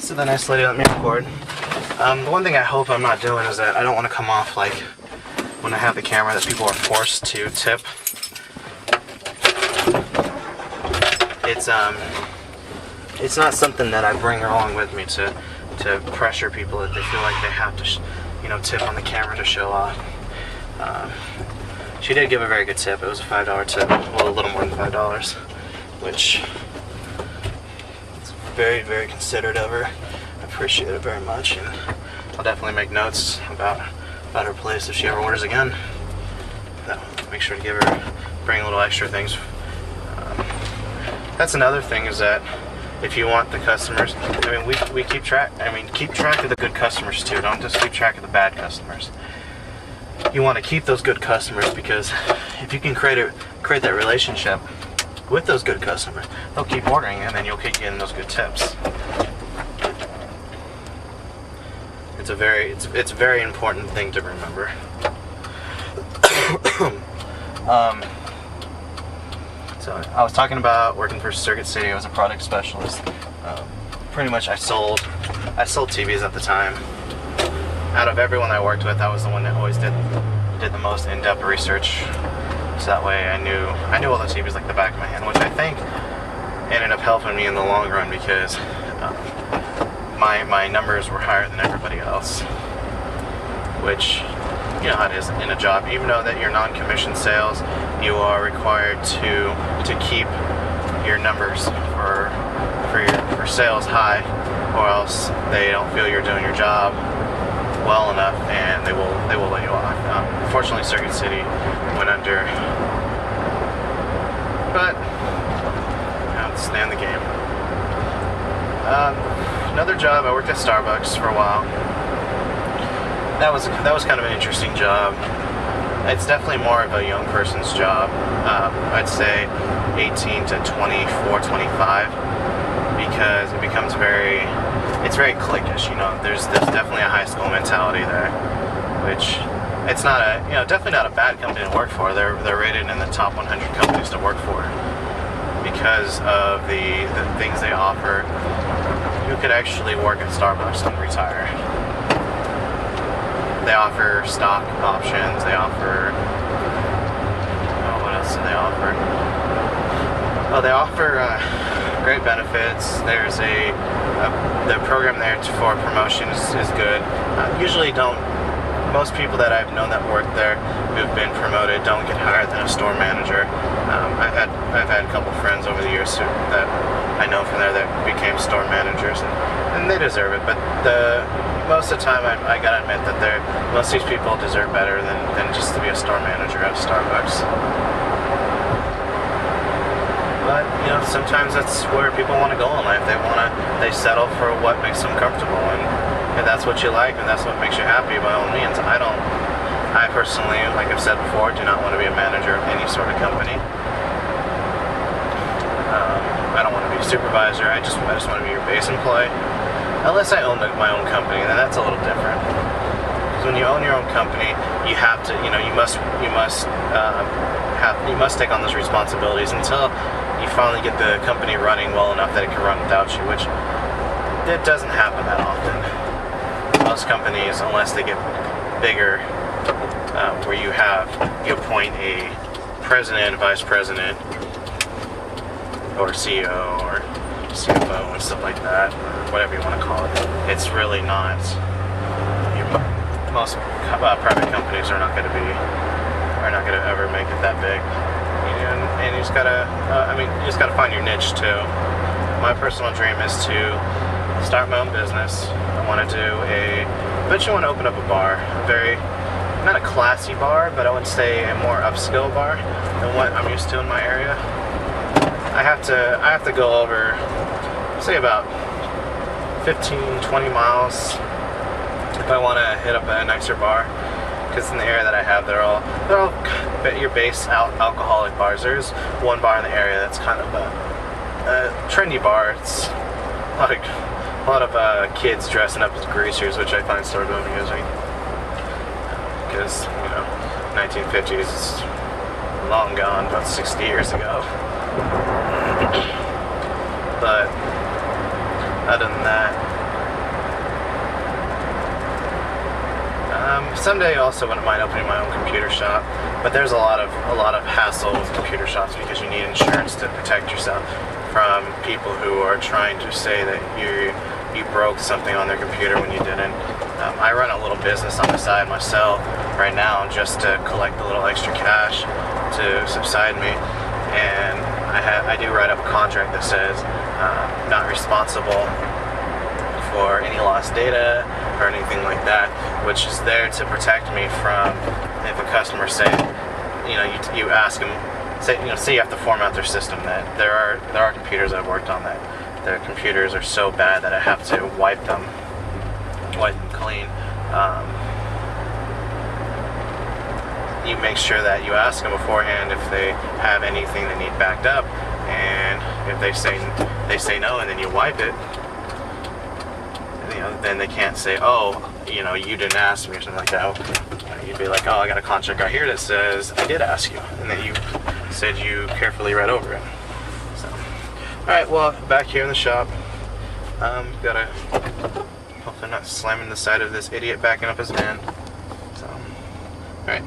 So the nice lady let me record. The one thing I hope I'm not doing is that I don't want to come off like when I have the camera that people are forced to tip. It's not something that I bring along with me to pressure people that they feel like they have to, tip on the camera to show off. She did give a very good tip. It was a $5 tip, well, a little more than $5, which is very, very considerate of her. I appreciate it very much, and I'll definitely make notes about her place if she ever orders again. Make sure to bring little extra things. That's another thing, is that if you want the customers, we keep track. Keep track of the good customers too. Don't just keep track of the bad customers. You want to keep those good customers, because if you can create that relationship with those good customers, they'll keep ordering, and then you'll keep getting those good tips. It's a very important thing to remember. So I was talking about working for Circuit City. I was a product specialist. Pretty much I sold TVs at the time. Out of everyone I worked with, I was the one that always did the most in-depth research. So that way I knew all the TVs like the back of my hand, which I think ended up helping me in the long run, because my numbers were higher than everybody else. Which, you know how it is in a job. Even though that you're non-commissioned sales, you are required to keep your numbers for sales high, or else they don't feel you're doing your job well enough, and they will let you off. Unfortunately, Circuit City went under, but it's the name of the game. Another job, I worked at Starbucks for a while. That was kind of an interesting job. It's definitely more of a young person's job. I'd say 18 to 24, 25, because it becomes very cliquish. There's definitely a high school mentality there, which it's not definitely not a bad company to work for. They're rated in the top 100 companies to work for because of the things they offer. You could actually work at Starbucks and retire. They offer stock options. They offer, what else do they offer? They offer great benefits. There's the program there for promotion is good. Most people that I've known that work there who've been promoted don't get higher than a store manager. I've had a couple friends over the years that I know from there that became store managers, and they deserve it. But most of the time, I gotta admit that most of these people deserve better than just to be a store manager at Starbucks. But sometimes that's where people want to go in life. They settle for what makes them comfortable, and if that's what you like and that's what makes you happy, by all means. I personally, like I've said before, do not want to be a manager of any sort of company. I don't want to be a supervisor. I just want to be your base employee. Unless I own my own company, then that's a little different. Because when you own your own company, you have to, you must take on those responsibilities until you finally get the company running well enough that it can run without you, which it doesn't happen that often. Most companies, unless they get bigger, where you appoint a president, vice president, or CEO, or CFO, and stuff like that, or whatever you want to call it. It's really not. Most private companies are not going to ever make it that big. And you just gotta find your niche too. My personal dream is to start my own business. Eventually want to open up a bar, not a classy bar, but I would say a more upscale bar than what I'm used to in my area. I have to go over, say, about 15, 20 miles if I want to hit up a nicer bar. Because in the area that I have, they're all your base alcoholic bars. There's one bar in the area that's kind of a trendy bar. It's a lot of kids dressing up as greasers, which I find sort of amusing. Because 1950s is long gone, about 60 years ago. But other than that, someday I also wouldn't mind opening my own computer shop, but there's a lot of hassle with computer shops because you need insurance to protect yourself from people who are trying to say that you broke something on their computer when you didn't. I run a little business on the side myself right now just to collect a little extra cash to subside me, and I do write up a contract that says not responsible for any lost data or anything like that, which is there to protect me from if a customer say, you ask them, say you have to format their system. That there are computers I've worked on that their computers are so bad that I have to wipe them clean. You make sure that you ask them beforehand if they have anything they need backed up, and if they say no, and then you wipe it, then they can't say, oh, you didn't ask me or something like that. You'd be like, oh, I got a contract right here that says I did ask you, and that you said you carefully read over it. So, all right, well, back here in the shop, gotta hopefully not slamming the side of this idiot backing up his van. So, all right.